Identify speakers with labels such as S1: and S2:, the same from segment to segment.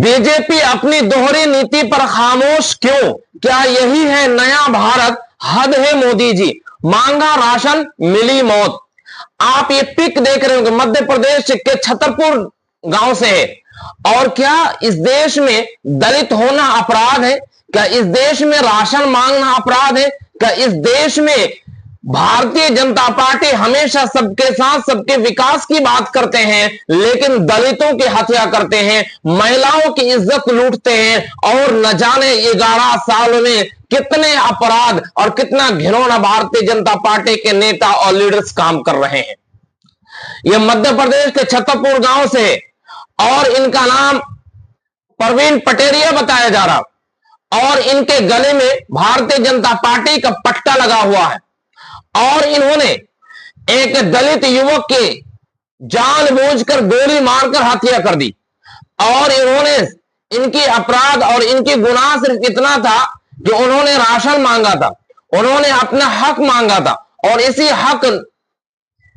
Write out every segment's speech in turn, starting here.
S1: BJP अपनी दोहरी नीति पर खामोश क्यों? क्या यही है नया भारत? हद है मोदी जी, मांगा राशन मिली मौत। आप ये पिक देख रहे होंगे, मध्य प्रदेश के छतरपुर गांव से है। और क्या इस देश में दलित होना अपराध है? क्या इस देश में राशन मांगना अपराध है? क्या इस देश में भारतीय जनता पार्टी हमेशा सबके साथ सबके विकास की बात करते हैं, लेकिन दलितों की हत्या करते हैं, महिलाओं की इज्जत लूटते हैं, और न जाने 11 साल में कितने अपराध और कितना घिनौना भारतीय जनता पार्टी के नेता और लीडर्स काम कर रहे हैं। यह मध्य प्रदेश के छतरपुर गांव से है और इनका नाम प्रवीण पटेरिया बताया जा रहा, और इनके गले में भारतीय जनता पार्टी का पट्टा लगा हुआ है। और इन्होंने एक दलित युवक के जानबूझकर गोली मारकर हत्या कर दी। और इन्होंने इनकी अपराध और इनकी गुनाह सिर्फ इतना था कि उन्होंने राशन मांगा था, उन्होंने अपना हक मांगा था, और इसी हक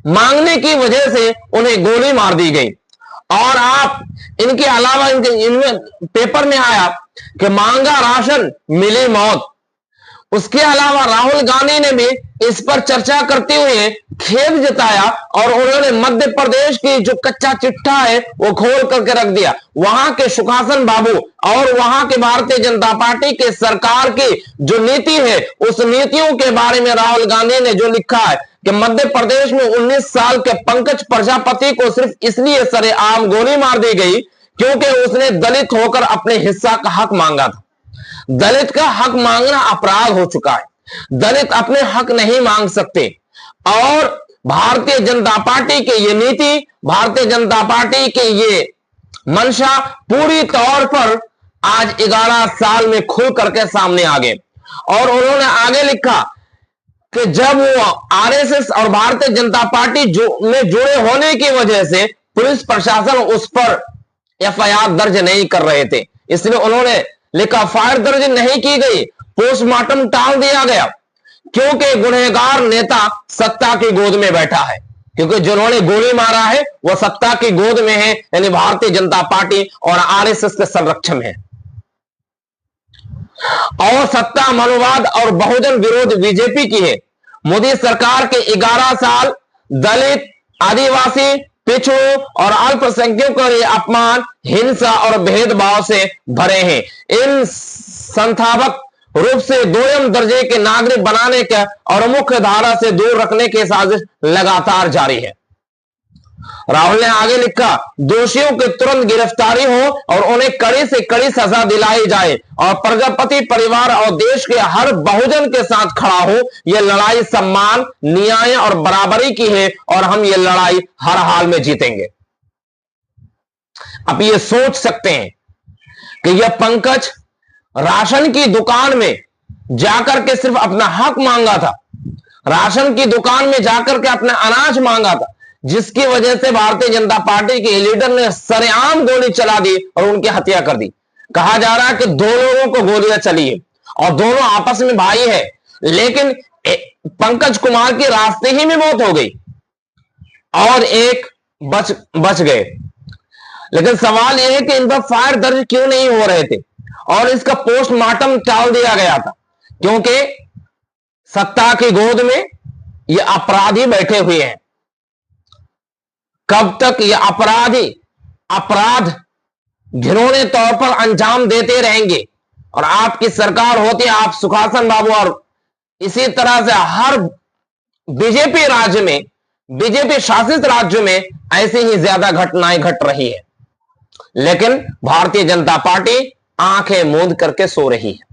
S1: मांगने की वजह से उन्हें गोली मार दी गई। और आप इनके अलावा इनमें पेपर में आया कि मांगा राशन मिली मौत। उसके अलावा राहुल गांधी ने भी इस पर चर्चा करते हुए खेद जताया, और उन्होंने मध्य प्रदेश की जो कच्चा चिट्ठा है वो खोल करके रख दिया। वहां के सुखासन बाबू और वहां के भारतीय जनता पार्टी के सरकार की जो नीति है, उस नीतियों के बारे में राहुल गांधी ने जो लिखा है कि मध्य प्रदेश में 19 साल के पंकज प्रजापति को सिर्फ इसलिए सरेआम गोली मार दी गई क्योंकि उसने दलित होकर अपने हिस्सा का हक मांगा था। दलित का हक मांगना अपराध हो चुका है, दलित अपने हक नहीं मांग सकते। और भारतीय जनता पार्टी की ये नीति, भारतीय जनता पार्टी की ये मंशा पूरी तौर पर आज 11 साल में खुल करके सामने आ गए। और उन्होंने आगे लिखा कि जब वो आरएसएस और भारतीय जनता पार्टी में जुड़े होने की वजह से पुलिस प्रशासन उस पर एफआईआर दर्ज नहीं कर रहे थे, इसलिए उन्होंने लिखा फायर दर्ज नहीं की गई, पोस्टमार्टम टाल दिया गया, क्योंकि गुनहगार नेता सत्ता की गोद में बैठा है। क्योंकि जिन्होंने गोली मारा है वो सत्ता की गोद में है, यानी भारतीय जनता पार्टी और आरएसएस के संरक्षण में है। और सत्ता मनोवाद और बहुजन विरोध बीजेपी की है। मोदी सरकार के 11 साल दलित, आदिवासी, पिछड़ों और अल्पसंख्यकों के अपमान, हिंसा और भेदभाव से भरे हैं। इन संस्थापक रूप से दोयम दर्जे के नागरिक बनाने का और मुख्य धारा से दूर रखने की साजिश लगातार जारी है। राहुल ने आगे लिखा, दोषियों की तुरंत गिरफ्तारी हो और उन्हें कड़ी से कड़ी सजा दिलाई जाए, और प्रजापति परिवार और देश के हर बहुजन के साथ खड़ा हो। यह लड़ाई सम्मान, न्याय और बराबरी की है, और हम यह लड़ाई हर हाल में जीतेंगे। अब ये सोच सकते हैं कि यह पंकज राशन की दुकान में जाकर के सिर्फ अपना हक मांगा था, राशन की दुकान में जाकर के अपना अनाज मांगा था, जिसकी वजह से भारतीय जनता पार्टी के लीडर ने सरेआम गोली चला दी और उनकी हत्या कर दी। कहा जा रहा है कि 2 लोगों को गोलियां चली है और दोनों आपस में भाई है, लेकिन पंकज कुमार की रास्ते ही में मौत हो गई और एक बच गए। लेकिन सवाल यह है कि इन पर फायर दर्ज क्यों नहीं हो रहे थे और इसका पोस्टमार्टम टाल दिया गया था, क्योंकि सत्ता की गोद में ये अपराधी बैठे हुए हैं। कब तक ये अपराधी अपराध घिनौने तौर पर अंजाम देते रहेंगे? और आपकी सरकार होती है, आप सुखासन बाबू, और इसी तरह से हर बीजेपी राज्य में, बीजेपी शासित राज्यों में ऐसी ही ज्यादा घटनाएं घट रही है। लेकिन भारतीय जनता पार्टी आंखें मूंद करके सो रही है।